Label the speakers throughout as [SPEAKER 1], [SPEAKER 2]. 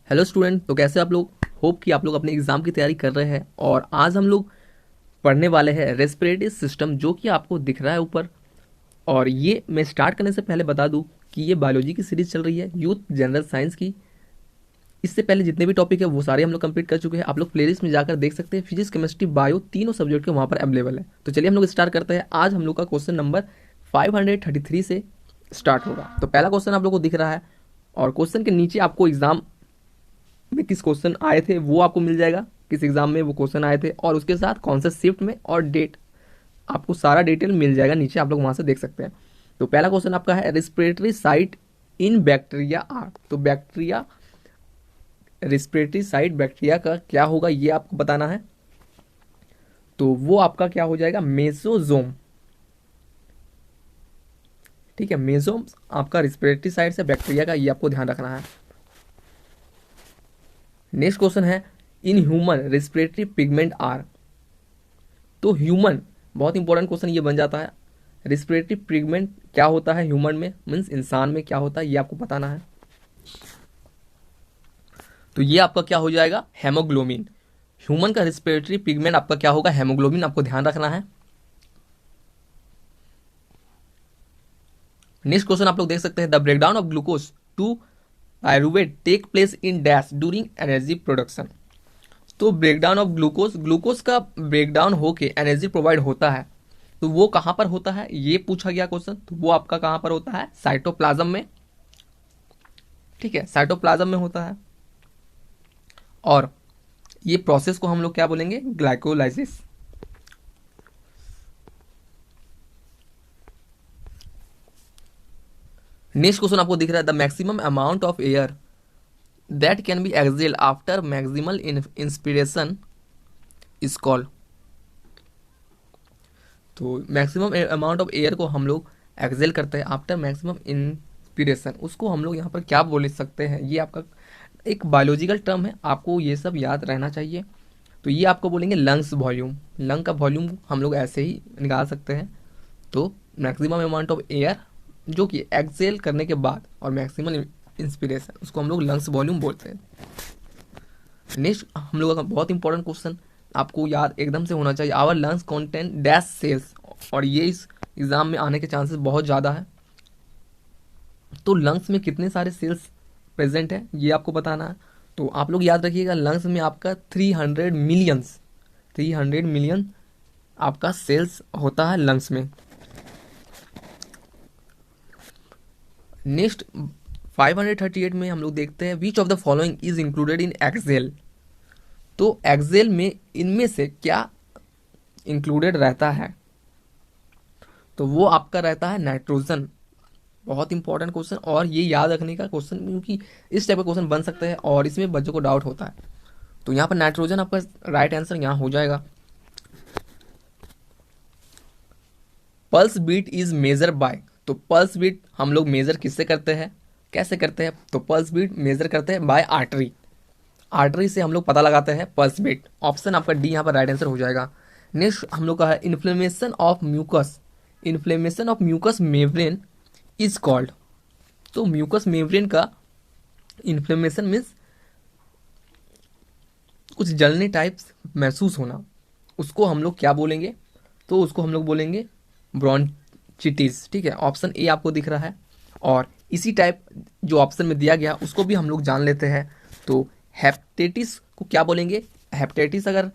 [SPEAKER 1] Hello student, तो कैसे आप लोग। होप कि आप लोग अपने एग्जाम की तैयारी कर रहे हैं। और आज हम लोग पढ़ने वाले हैं रेस्पिरेटरी सिस्टम, जो कि आपको दिख रहा है ऊपर। और ये मैं स्टार्ट करने से पहले बता दूं कि ये बायोलॉजी की सीरीज चल रही है, यूथ जनरल साइंस की। इससे पहले जितने भी टॉपिक है वो सारे हम लोग कंप्लीट कर चुके हैं। आप लोग प्लेलिस्ट में जाकर देख सकते हैं, फिजिक्स केमिस्ट्री बायो तीनों सब्जेक्ट के वहाँ पर अवेलेबल है। तो चलिए हम लोग स्टार्ट करते हैं। आज हम लोग का क्वेश्चन नंबर 533 से स्टार्ट होगा। तो पहला क्वेश्चन आप लोग को दिख रहा है, और क्वेश्चन के नीचे आपको एग्जाम में किस क्वेश्चन आए थे वो आपको मिल जाएगा, किस एग्जाम में वो क्वेश्चन आए थे, और उसके साथ कौन सा शिफ्ट में और डेट, आपको सारा डिटेल मिल जाएगा नीचे, आप लोग वहां से देख सकते हैं। तो पहला क्वेश्चन आपका है respiratory site in bacteria are. तो बैक्टीरिया, रिस्पिरेटरी साइट बैक्टीरिया का क्या होगा ये आपको बताना है। तो वो आपका क्या हो जाएगा, मेसोजोम। ठीक है, मेसोम आपका रिस्पिरेटरी साइट से बैक्टीरिया का, ये आपको ध्यान रखना है। नेक्स्ट क्वेश्चन है in human respiratory pigment are. तो ह्यूमन, बहुत इंपॉर्टेंट क्वेश्चन ये बन जाता है। रिस्पिरेटरी पिगमेंट क्या होता है ह्यूमन में, मीन्स इंसान में क्या होता है, ये आपको बताना है। तो ये आपका क्या हो जाएगा, हेमोग्लोबिन। ह्यूमन का रिस्पिरेटरी पिगमेंट आपका क्या होगा, हेमोग्लोबिन, आपको ध्यान रखना है। नेक्स्ट क्वेश्चन आप लोग देख सकते हैं, the breakdown of glucose to pyruvate take place in dash during energy production. तो ब्रेकडाउन ऑफ ग्लूकोज, ग्लूकोज का ब्रेकडाउन होके एनर्जी प्रोवाइड होता है, तो वो कहां पर होता है ये पूछा गया क्वेश्चन। तो वो आपका कहां पर होता है, साइटोप्लाज्म में। ठीक है, साइटोप्लाज्म में होता है। और ये प्रोसेस को हम लोग क्या बोलेंगे, ग्लाइकोलाइसिस। नेक्स्ट क्वेश्चन आपको दिख रहा है, the maximum amount of air that can be exhaled after maximal inspiration is called. तो मैक्सिमम अमाउंट ऑफ एयर को हम लोग एक्सेल करते हैं आफ्टर मैक्सिमम इंस्पिरेशन, उसको हम लोग यहाँ पर क्या बोल सकते हैं, ये आपका एक बायोलॉजिकल टर्म है, आपको ये सब याद रहना चाहिए। तो ये आपको बोलेंगे लंग्स वॉल्यूम। लंग का वॉल्यूम हम लोग ऐसे ही निकाल सकते हैं। तो मैक्सिमम अमाउंट ऑफ एयर जो कि एक्सेल करने के बाद, और मैक्सिमम इंस्पिरेशन, उसको हम लोग लंग्स वॉल्यूम बोलते हैं। नेक्स्ट हम लोग का बहुत इंपॉर्टेंट क्वेश्चन आपको याद एकदम से होना चाहिए, our lungs content dash cells. और ये इस एग्जाम में आने के चांसेस बहुत ज़्यादा है। तो लंग्स में कितने सारे सेल्स प्रेजेंट है ये आपको बताना है। तो आप लोग याद रखिएगा, लंग्स में आपका 300 मिलियन आपका सेल्स होता है लंग्स में। नेक्स्ट 538 में हम लोग देखते हैं, which of the following is included in Excel. तो एक्सेल में इनमें से क्या इंक्लूडेड रहता है, तो वो आपका रहता है नाइट्रोजन। बहुत इंपॉर्टेंट क्वेश्चन, और ये याद रखने का क्वेश्चन, क्योंकि इस टाइप का क्वेश्चन बन सकते हैं और इसमें बच्चों को डाउट होता है। तो यहाँ पर नाइट्रोजन आपका राइट आंसर यहाँ हो जाएगा। Pulse beat is measure by. तो पल्स बीट हम लोग मेजर किससे करते हैं, कैसे करते हैं, तो पल्स बीट मेजर करते हैं बाय आर्टरी। आर्टरी से हम लोग पता लगाते हैं पल्स बीट। ऑप्शन आपका डी यहाँ पर राइट आंसर हो जाएगा। नेक्स्ट हम लोग का है inflammation of mucus. Inflammation of mucus membrane is called. तो म्यूकस मेम्ब्रेन का इन्फ्लेमेशन मीन्स कुछ जलने टाइप्स महसूस होना, उसको हम लोग क्या बोलेंगे, तो उसको हम लोग बोलेंगे ब्रोंचिटिस। ठीक है, ऑप्शन ए आपको दिख रहा है। और इसी टाइप जो ऑप्शन में दिया गया उसको भी हम लोग जान लेते हैं। तो हेपेटाइटिस को क्या बोलेंगे, हेपेटाइटिस अगर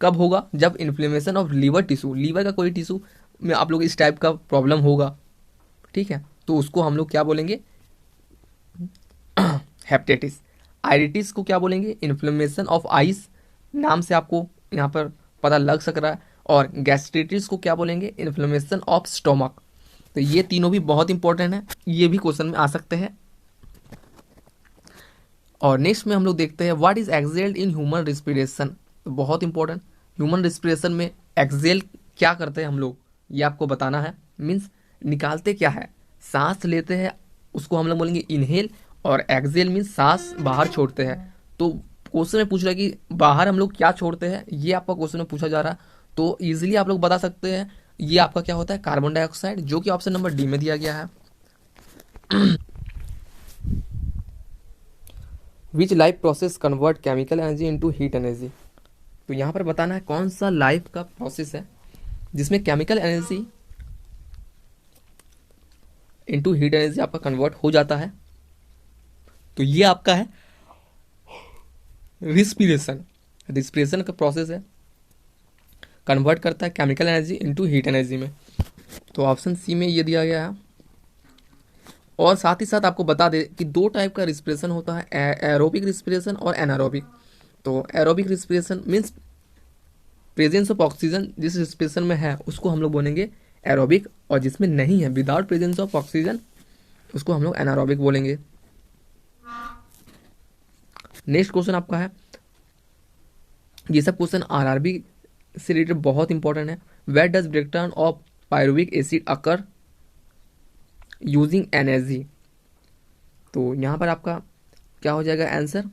[SPEAKER 1] कब होगा, जब inflammation of liver tissue, liver का कोई टिश्यू में आप लोग इस टाइप का प्रॉब्लम होगा। ठीक है, तो उसको हम लोग क्या बोलेंगे, हेपेटाइटिस। आइरिटिस को क्या बोलेंगे, इन्फ्लेमेशन ऑफ आइस, नाम से आपको यहाँ पर पता लग सक रहा है। और गैस्ट्रिटिस को क्या बोलेंगे, इन्फ्लेमेशन ऑफ स्टोमक। तो ये तीनों भी बहुत इंपॉर्टेंट है, ये भी क्वेश्चन में आ सकते हैं। और नेक्स्ट में हम लोग देखते हैं, what is excelled in human respiration. तो बहुत इंपॉर्टेंट, ह्यूमन रिस्पिरेशन में एक्सेल क्या करते हैं हम लोग, ये आपको बताना है। मीन्स निकालते क्या है, सांस लेते हैं उसको हम लोग बोलेंगे इनहेल, और एक्सेल मीन्स सांस बाहर छोड़ते हैं। तो क्वेश्चन में पूछ रहा है कि बाहर हम लोग क्या छोड़ते हैं, ये आपका क्वेश्चन में पूछा जा रहा है। तो इजीली आप लोग बता सकते हैं, ये आपका क्या होता है, कार्बन डाइऑक्साइड, जो कि ऑप्शन नंबर डी में दिया गया है। विच life process convert chemical energy into heat energy. तो यहाँ पर बताना है कौन सा लाइफ का प्रोसेस है जिसमें chemical energy into heat energy आपका कन्वर्ट हो जाता है। तो ये आपका है रिस्पिरेशन। रिस्पिरेशन का प्रोसेस है, कन्वर्ट करता है chemical energy into heat energy में। तो ऑप्शन सी में ये दिया गया है। और साथ ही साथ आपको बता दे कि दो टाइप का रिस्पिरेशन होता है, एरोबिक रिस्पिरेशन और एनारोबिक। तो aerobic respiration means presence of oxygen जिस रिस्पिरेशन में है उसको हम लोग बोलेंगे एरोबिक, और जिसमें नहीं है, विदाउट प्रेजेंस ऑफ ऑक्सीजन, उसको हम लोग एनारोबिक बोलेंगे। नेक्स्ट क्वेश्चन आपका है, ये सब क्वेश्चन आरआरबी से रिलेटेड बहुत इंपॉर्टेंट है। Where does breakdown of pyruvic acid occur using energy. तो यहां पर आपका क्या हो जाएगा answer,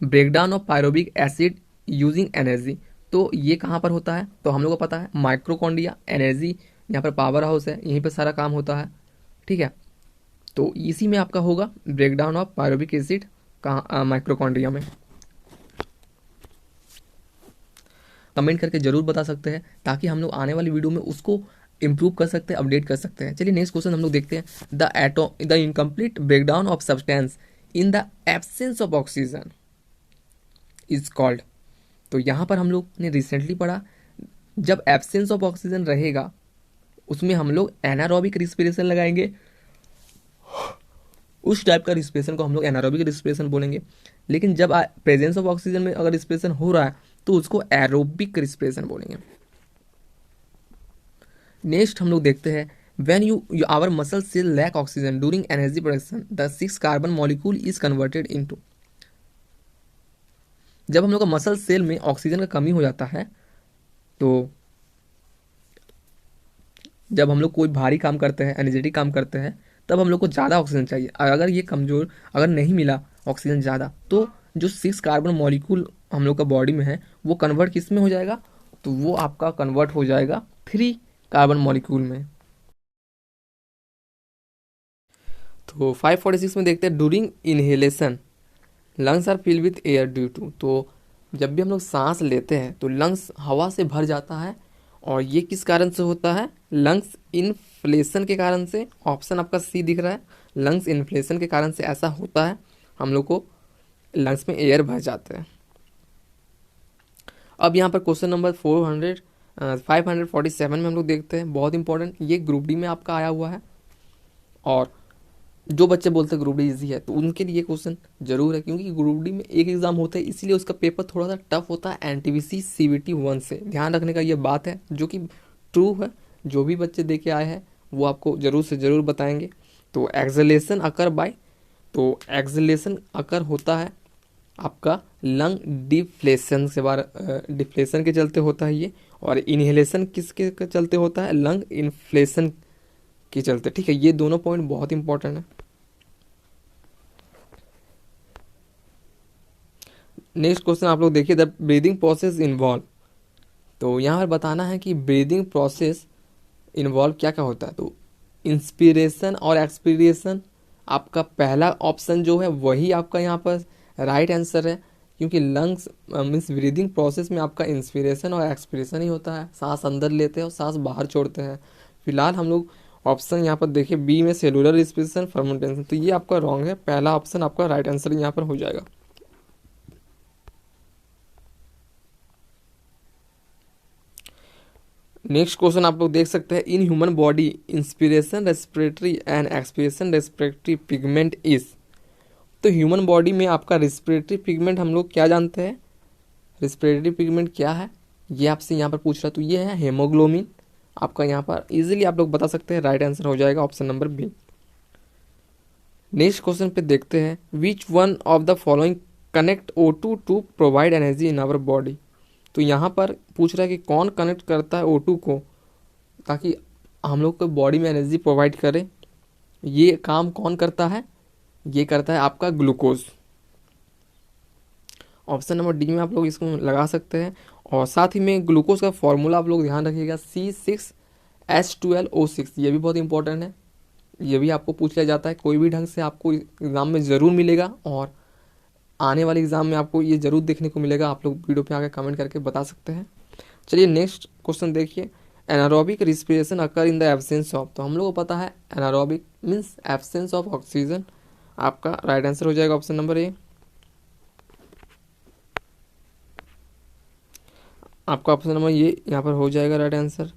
[SPEAKER 1] breakdown of pyruvic acid using energy. तो ये कहाँ पर होता है, तो हम लोग को पता है माइक्रोकॉन्ड्रिया, एनर्जी यहाँ पर पावर हाउस है, यहीं पर सारा काम होता है, ठीक है। तो इसी में आपका होगा ब्रेकडाउन ऑफ पायरुविक एसिड कहाँ, माइक्रोकॉन्ड्रिया में। कमेंट करके जरूर बता सकते हैं ताकि हम लोग आने वाली वीडियो में उसको इंप्रूव कर सकते हैं, अपडेट कर सकते हैं। चलिए नेक्स्ट क्वेश्चन हम लोग देखते हैं। The incomplete breakdown of substance in the absence of oxygen is called. तो यहाँ पर हम लोग ने रिसेंटली पढ़ा, जब एब्सेंस ऑफ ऑक्सीजन रहेगा उसमें हम लोग एनारोबिक रिस्पिरेशन लगाएंगे, उस टाइप का रिस्पिरेशन को हम लोग एनारोबिक रिस्पिरेशन बोलेंगे। लेकिन जब प्रेजेंस ऑफ ऑक्सीजन में अगर रिस्पिरेशन हो रहा है तो उसको एरोबिक रिस्पिरेशन बोलेंगे। नेक्स्ट हम लोग देखते हैं, when you our muscle cell lack oxygen during energy production the 6 carbon molecule is converted into. जब हम लोग का मसल सेल में ऑक्सीजन का कमी हो जाता है, तो जब हम लोग कोई भारी काम करते हैं, एनर्जेटिक काम करते हैं, तब हम लोग को ज़्यादा ऑक्सीजन चाहिए। अगर ये कमज़ोर, अगर नहीं मिला ऑक्सीजन ज़्यादा, तो जो 6 कार्बन मॉलिक्यूल हम लोग का बॉडी में है वो कन्वर्ट किस में हो जाएगा, तो वो आपका कन्वर्ट हो जाएगा 3 कार्बन मॉलिक्यूल में। तो 546 में देखते हैं, during inhalation lungs are fill with air due to. तो जब भी हम लोग सांस लेते हैं तो लंग्स हवा से भर जाता है, और ये किस कारण से होता है, लंग्स इन्फ्लेशन के कारण से। ऑप्शन आपका सी दिख रहा है, लंग्स इन्फ्लेशन के कारण से ऐसा होता है, हम लोग को लंग्स में एयर भर जाते हैं। अब यहाँ पर क्वेश्चन नंबर 547 में हम लोग देखते हैं, बहुत इंपॉर्टेंट, ये ग्रुप डी में आपका आया हुआ है। और जो बच्चे बोलते हैं ग्रुप डी इजी है, तो उनके लिए क्वेश्चन जरूर है, क्योंकि ग्रुप डी में एक एग्जाम होता है, इसीलिए उसका पेपर थोड़ा सा टफ होता है एनटीपीसी सीबीटी 1 से। ध्यान रखने का ये बात है, जो कि ट्रू है। जो भी बच्चे दे के आए हैं वो आपको जरूर से ज़रूर बताएंगे। तो एक्सलेशन अकर बाय, तो एक्सलेशन अकर होता है आपका लंग डिफ्लेशन से डिफ्लेशन के चलते होता है ये, और इनहेलेशन किसके चलते होता है, लंग इन्फ्लेशन के चलते, ठीक है। ये दोनों पॉइंट बहुत इंपॉर्टेंट है। नेक्स्ट क्वेश्चन आप लोग देखिए, द ब्रीदिंग प्रोसेस इन्वॉल्व। तो यहाँ पर बताना है कि ब्रीदिंग प्रोसेस इन्वॉल्व क्या क्या होता है। तो इंस्पिरेशन और एक्सपीरिएशन, आपका पहला ऑप्शन जो है वही आपका यहाँ पर राइट आंसर है, क्योंकि लंग्स मीन्स ब्रीदिंग प्रोसेस में आपका इंस्पिरेशन और एक्सपीरेशन ही होता है, सांस अंदर लेते हैं और सांस बाहर छोड़ते हैं। फिलहाल हम लोग ऑप्शन यहाँ पर देखिए बी में सेलुलर रिस्पिरेशन फर्मेंटेशन, तो ये आपका रॉन्ग है, पहला ऑप्शन आपका राइट आंसर यहाँ पर हो जाएगा। नेक्स्ट क्वेश्चन आप लोग देख सकते हैं, in human body inspiration respiratory and expiration respiratory pigment is. तो ह्यूमन बॉडी में आपका रेस्पिरेटरी पिगमेंट हम लोग क्या जानते हैं, रेस्पिरेटरी पिगमेंट क्या है ये आपसे यहाँ पर पूछ रहा है, तो ये है हेमोग्लोबिन। आपका यहाँ पर इजीली आप लोग बता सकते हैं, राइट आंसर हो जाएगा option number B. Next question पे देखते हैं, which one of the following connect O2 to provide energy in our body. तो यहाँ पर पूछ रहा है कि कौन कनेक्ट करता है O2 को ताकि हम लोग को बॉडी में एनर्जी प्रोवाइड करे। ये काम कौन करता है, ये करता है आपका ग्लूकोज। ऑप्शन नंबर डी में आप लोग इसको लगा सकते हैं। और साथ ही में ग्लूकोज का फॉर्मूला आप लोग ध्यान रखिएगा, C6H12O6, ये भी बहुत इंपॉर्टेंट है, ये भी आपको पूछ लिया जाता है, कोई भी ढंग से आपको एग्ज़ाम में ज़रूर मिलेगा और आने वाले एग्ज़ाम में आपको ये ज़रूर देखने को मिलेगा। आप लोग वीडियो पे आके कमेंट करके बता सकते हैं। चलिए नेक्स्ट क्वेश्चन देखिए, anaerobic respiration occur in the absence of. तो हम लोग को पता है anaerobic means absence of oxygen. आपका राइट आंसर हो जाएगा ऑप्शन नंबर ए। आपका ऑप्शन नंबर ये यहाँ पर हो जाएगा राइट आंसर।